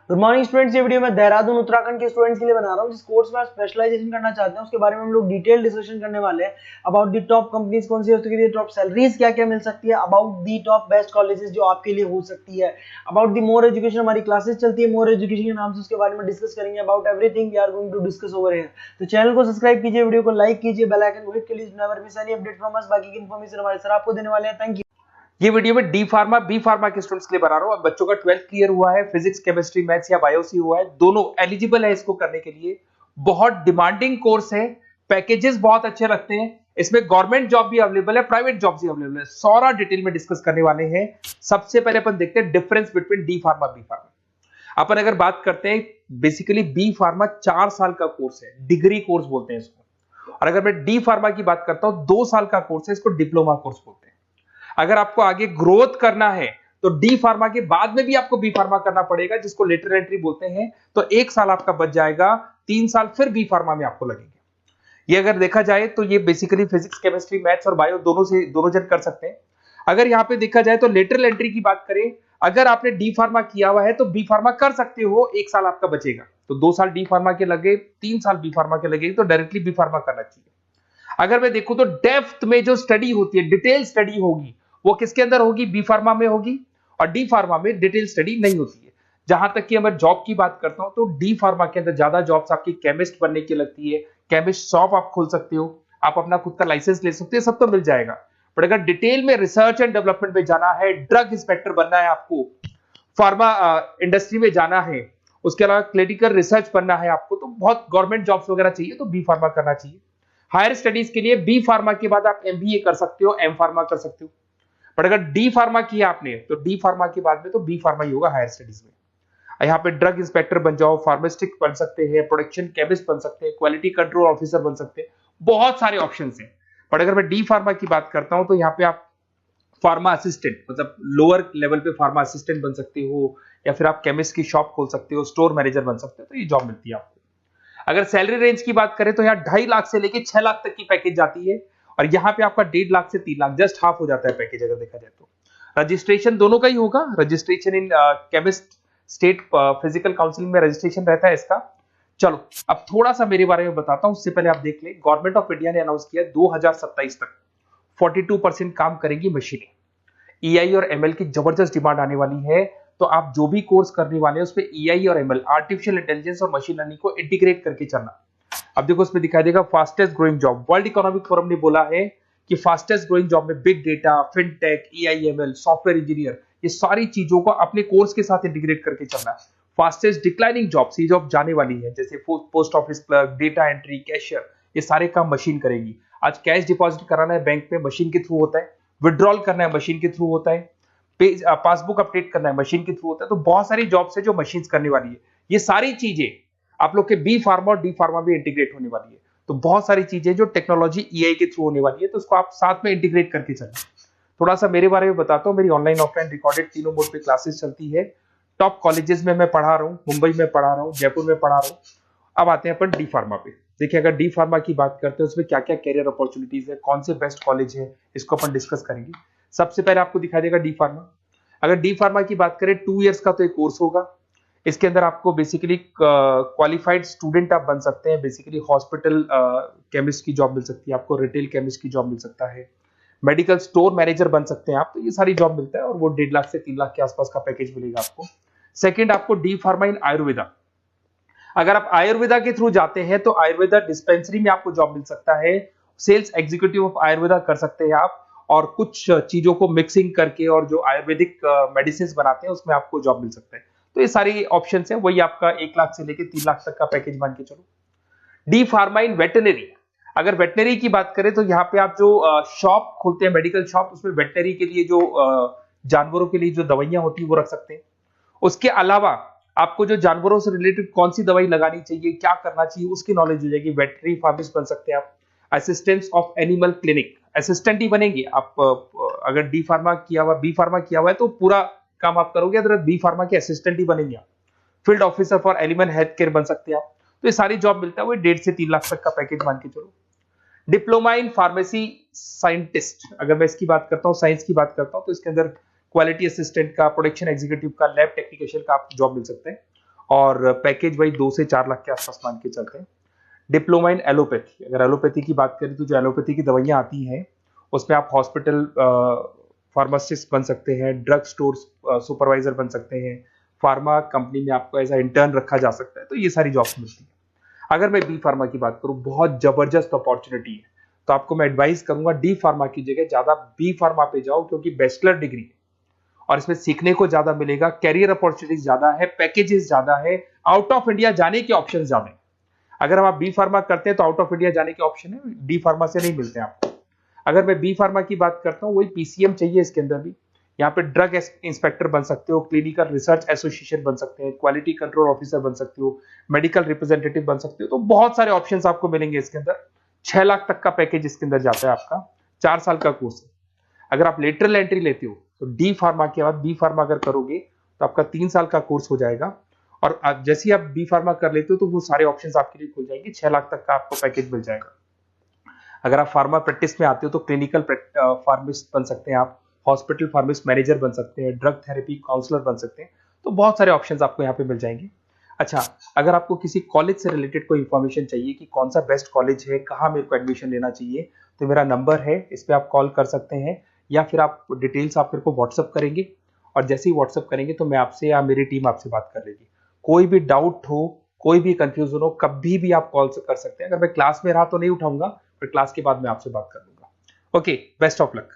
Good morning students. ये video मैं देहरादून उत्तराखंड के स्टूडेंट्स के लिए बना रहा हूँ जिस कोर्स में आप स्पेशलाइजेशन करना चाहते हैं उसके बारे में हम लोग डिटेल डिस्कशन करने वाले हैं। अबाउट दी टॉप कंपनीज कौन सी है, उसके लिए टॉप सैलरीज क्या क्या मिल सकती है, about the top best colleges जो आपके लिए हो सकती है, अबाउट दी मोर एजुकेशन, हमारी क्लासेस चलती है मोर एजुकेशन के नाम से, उसके बारे में डिस्कस करेंगे। About everything we are going to discuss over here. तो चैनल को सब्सक्राइब कीजिए, वीडियो को लाइक कीजिए, बेल आइकन को हिट कीजिए, never miss any update from us. बाकी की इन्फॉर्मेशन हमारे सर आपको देने वाले हैं। Thank you. ये वीडियो में डी फार्मा बी फार्मा के स्टूडेंट्स के लिए बना रहा हूं। अब बच्चों का 12th क्लियर हुआ है, फिजिक्स केमिस्ट्री मैथ्स या बायोसी हुआ है, दोनों एलिजिबल है इसको करने के लिए। बहुत डिमांडिंग कोर्स है, पैकेजेस बहुत अच्छे रखते हैं, इसमें गवर्नमेंट जॉब भी अवेलेबल है, प्राइवेट जॉब भी अवेलेबल है। सारा डिटेल में डिस्कस करने वाले हैं। सबसे पहले अपन देखते हैं difference between D pharma B pharma. अपन अगर बात करते हैं, बेसिकली बी फार्मा 4 साल का कोर्स है, डिग्री कोर्स बोलते हैं इसको। और अगर मैं डी फार्मा की बात करता हूं, 2 साल का कोर्स है, इसको डिप्लोमा कोर्स बोलते हैं। अगर आपको आगे ग्रोथ करना है तो डी फार्मा के बाद में भी आपको बी फार्मा करना पड़ेगा, जिसको लेटर एंट्री बोलते हैं। तो 1 साल आपका बच जाएगा, 3 साल फिर बी फार्मा में आपको लगेंगे। ये अगर देखा जाए तो ये बेसिकली फिजिक्स केमिस्ट्री मैथ्स और बायो दोनों जन कर सकते हैं। अगर यहाँ पे देखा जाए तो लेटरल एंट्री की बात करें, अगर आपने डी फार्मा किया हुआ है तो बी फार्मा कर सकते हो, 1 साल आपका बचेगा। तो 2 साल डी फार्मा के लगे, 3 साल बी फार्मा के लगे, तो डायरेक्टली बी फार्मा करना चाहिए। अगर मैं देखूं तो डेप्थ में जो स्टडी होती है, डिटेल स्टडी होगी, वो किसके अंदर होगी? बी फार्मा में होगी। और डी फार्मा में डिटेल स्टडी नहीं होती है। जहां तक कि मैं जॉब की बात करता हूं तो डी फार्मा के अंदर ज्यादा जॉब्स आपकी केमिस्ट बनने की लगती है। केमिस्ट शॉप आप खोल सकते हो, आप अपना खुद का लाइसेंस ले सकते हो, सब तो मिल जाएगा। पर अगर डिटेल में रिसर्च एंड डेवलपमेंट में जाना है, ड्रग इंस्पेक्टर बनना है आपको, फार्मा इंडस्ट्री में जाना है, उसके अलावा क्लिनिकल रिसर्च बनना है आपको, तो बहुत गवर्नमेंट जॉब्स वगैरह चाहिए, तो बी फार्मा करना चाहिए। हायर स्टडीज के लिए बी फार्मा के बाद आप एमबीए कर सकते हो, एम फार्मा कर सकते हो। पर अगर डी फार्मा किया आपने तो डी फार्मा के बाद में तो बी फार्मा ही होगा हायर स्टडीज में। यहाँ पे ड्रग इंस्पेक्टर बन जाओ, फार्मास्टिक बन सकते हैं, प्रोडक्शन केमिस्ट बन सकते हैं, क्वालिटी कंट्रोल ऑफिसर बन सकते हैं, बहुत सारे ऑप्शन हैं। पर अगर मैं डी फार्मा की बात करता हूं तो यहाँ पे आप फार्मा असिस्टेंट, मतलब लोअर लेवल पे फार्मा असिस्टेंट बन सकते हो, या फिर आप केमिस्ट की शॉप खोल सकते हो, स्टोर मैनेजर बन सकते हो, तो ये जॉब मिलती है आपको। अगर सैलरी रेंज की बात करें तो यहाँ 2.5 लाख से लेके 6 लाख तक की पैकेज जाती है, और यहाँ पे आपका 1.5 लाख से 3 लाख, जस्ट हाफ हो जाता है पैकेज अगर देखा जाए तो। रजिस्ट्रेशन दोनों का ही होगा, registration in chemist state physical council में रजिस्ट्रेशन रहता है इसका। चलो अब थोड़ा सा मेरे बारे में बताता हूं, उससे पहले आप देख लें, गवर्नमेंट ऑफ इंडिया ने अनाउंस किया 2027 तक 42% काम करेंगी मशीनें। ईआई और एमएल की जबरदस्त डिमांड आने वाली है, तो आप जो भी कोर्स करने वाले हैं उसमें ईआई और एमएल, आर्टिफिशियल इंटेलिजेंस और मशीन लर्निंग को इंटीग्रेट करके चलना। अब देखो उसमें दिखाई देगा fastest growing job, world economic forum ने बोला है कि फास्टेस्ट ग्रोइंग जॉब में big data, fintech, EI, ML, software engineer, ये सारी चीजों को अपने कोर्स के साथ इंटीग्रेट करके चलना है। फास्टेस्ट डिक्लाइनिंग जॉब्स, ये जॉब जाने वाली है, जैसे post office clerk, data entry, cashier, ये सारे काम मशीन करेगी। आज कैश डिपॉजिट कराना है बैंक में, मशीन के थ्रू होता है, विड्रॉल करना है मशीन के थ्रू होता है, पासबुक अपडेट करना है मशीन के थ्रू होता है। तो बहुत सारी जॉब्स है जो मशीन करने वाली है। ये सारी चीजें आप लोग के बी फार्मा और डी फार्मा में इंटीग्रेट होने वाली है। तो बहुत सारी चीजें जो टेक्नोलॉजी ईआई के थ्रू होने वाली है, तो उसको आप साथ में इंटीग्रेट करके चलें। थोड़ा सा मेरे बारे में बताता हूँ, मेरी ऑनलाइन ऑफलाइन रिकॉर्डेड तीनों मोड पे क्लासेस चलती है। टॉप कॉलेजेस में मैं पढ़ा रहा हूँ, मुंबई में पढ़ा रहा हूँ, जयपुर में पढ़ा रहा हूँ। अब आते हैं अपन डी फार्मा पे। देखिए अगर डी फार्मा की बात करते हैं उसमें क्या क्या कैरियर अपॉर्चुनिटीज है, कौन से बेस्ट कॉलेज है, इसको अपन डिस्कस करेंगे। सबसे पहले आपको दिखाई देगा डी फार्मा। अगर डी फार्मा की बात करें 2 इयर्स का तो एक कोर्स होगा। इसके अंदर आपको बेसिकली क्वालिफाइड स्टूडेंट आप बन सकते हैं। बेसिकली हॉस्पिटल केमिस्ट की जॉब मिल सकती है आपको, रिटेल केमिस्ट की जॉब मिल सकता है, मेडिकल स्टोर मैनेजर बन सकते हैं आप। तो ये सारी जॉब मिलता है, और वो 1.5 लाख से 3 लाख के आसपास का पैकेज मिलेगा आपको। सेकेंड, आपको डी फार्मा इन आयुर्वेदा। अगर आप आयुर्वेदा के थ्रू जाते हैं तो आयुर्वेदा डिस्पेंसरी में आपको जॉब मिल सकता है। सेल्स एग्जीक्यूटिव ऑफ आयुर्वेदा कर सकते हैं आप, और कुछ चीजों को मिक्सिंग करके और जो आयुर्वेदिक मेडिसिन बनाते हैं उसमें आपको जॉब मिल सकता है। तो ये सारी ऑप्शन है, वही आपका 1 लाख से लेके 3 लाख तक का पैकेज मान के चलो। डी फार्मा इन वेटनरी। अगर वेटनरी की बात करें तो यहाँ पे आप जो शॉप खोलते हैं, मेडिकल शॉप, उसमें वेटनरी के लिए जो जानवरों के लिए जो दवाइयां होती है वो रख सकते हैं। उसके अलावा आपको जो जानवरों से रिलेटेड कौन सी दवाई लगानी चाहिए, क्या करना चाहिए, उसकी नॉलेज हो जाएगी। वेटनरी फार्मासिस्ट बन सकते हैं आप। Assistants of animal clinic, assistant ही बनेंगे आप। अगर डी फार्मा किया हुआ, बी फार्मा किया हुआ है तो पूरा काम आप करोगे, अगर बी फार्मा के असिस्टेंट ही बनेंगे आप। Field officer for animal health care बन सकते हैं आप। तो ये सारी जॉब मिलता है, वो 1.5 से 3 लाख तक का पैकेज मान के चलो। डिप्लोमा इन फार्मेसी साइंटिस्ट, अगर मैं इसकी बात करता हूँ, साइंस की बात करता हूँ, तो इसके अंदर क्वालिटी असिस्टेंट का, प्रोडक्शन एग्जीक्यूटिव का, लैब टेक्नीशियन का आपको जॉब मिल सकता है। और पैकेज वही 2 से 4 लाख के आसपास मान के चलते हैं। डिप्लोमा इन एलोपैथी, अगर एलोपैथी की बात करें तो जो एलोपैथी की दवाइयाँ आती हैं उसमें आप हॉस्पिटल फार्मासिस्ट बन सकते हैं, ड्रग स्टोर सुपरवाइजर बन सकते हैं, फार्मा कंपनी में आपको एज इंटर्न रखा जा सकता है, तो ये सारी जॉब्स मिलती हैं। अगर मैं बी फार्मा की बात करूं, बहुत जबरदस्त अपॉर्चुनिटी है, तो आपको मैं एडवाइस करूंगा डी फार्मा की जगह ज्यादा बी फार्मा पे जाओ, क्योंकि बैचलर डिग्री है और इसमें सीखने को ज्यादा मिलेगा, कैरियर अपॉर्चुनिटीज ज्यादा है, पैकेजेस ज्यादा है, आउट ऑफ इंडिया जाने के ऑप्शन ज्यादा है। अगर हम आप बी फार्मा करते हैं तो आउट ऑफ इंडिया जाने के ऑप्शन है, डी फार्मा से नहीं मिलते आपको। अगर मैं बी फार्मा की बात करता हूँ, वही पीसीएम चाहिए इसके अंदर भी। यहाँ पे ड्रग इंस्पेक्टर बन सकते हो, क्लिनिकल रिसर्च एसोसिएशन बन सकते हैं, क्वालिटी कंट्रोल ऑफिसर बन सकते हो, मेडिकल रिप्रेजेंटेटिव बन सकते हो, तो बहुत सारे ऑप्शंस आपको मिलेंगे इसके अंदर। 6 लाख तक का पैकेज इसके अंदर जाता है आपका, 4 साल का कोर्स है। अगर आप लेटरल एंट्री लेते हो तो डी फार्मा के बाद बी फार्मा अगर करोगे तो आपका 3 साल का कोर्स हो जाएगा, और जैसे ही आप बी फार्मा कर लेते हो तो वो सारे ऑप्शंस आपके लिए खुल जाएंगे, 6 लाख तक का आपको पैकेज मिल जाएगा। अगर आप फार्मा प्रैक्टिस में आते हो तो क्लिनिकल फार्मिस्ट बन सकते हैं आप, हॉस्पिटल फार्मिस्ट मैनेजर बन सकते हैं, ड्रग थेरेपी काउंसलर बन सकते हैं, तो बहुत सारे ऑप्शंस आपको यहाँ पे मिल जाएंगे। अच्छा, अगर आपको किसी कॉलेज से रिलेटेड कोई इंफॉर्मेशन चाहिए कि कौन सा बेस्ट कॉलेज है, कहाँ मेरे को एडमिशन लेना चाहिए, तो मेरा नंबर है, इस पर आप कॉल कर सकते हैं, या फिर आप डिटेल्स आप मेरे को व्हाट्सअप करेंगे, और जैसे ही व्हाट्सअप करेंगे तो मैं आपसे या मेरी टीम आपसे बात कर लेगी। कोई भी डाउट हो, कोई भी कंफ्यूजन हो, कभी भी आप कॉल कर सकते हैं। अगर मैं क्लास में रहा तो नहीं उठाऊंगा, फिर क्लास के बाद मैं आपसे बात कर लूंगा। Okay, best of luck.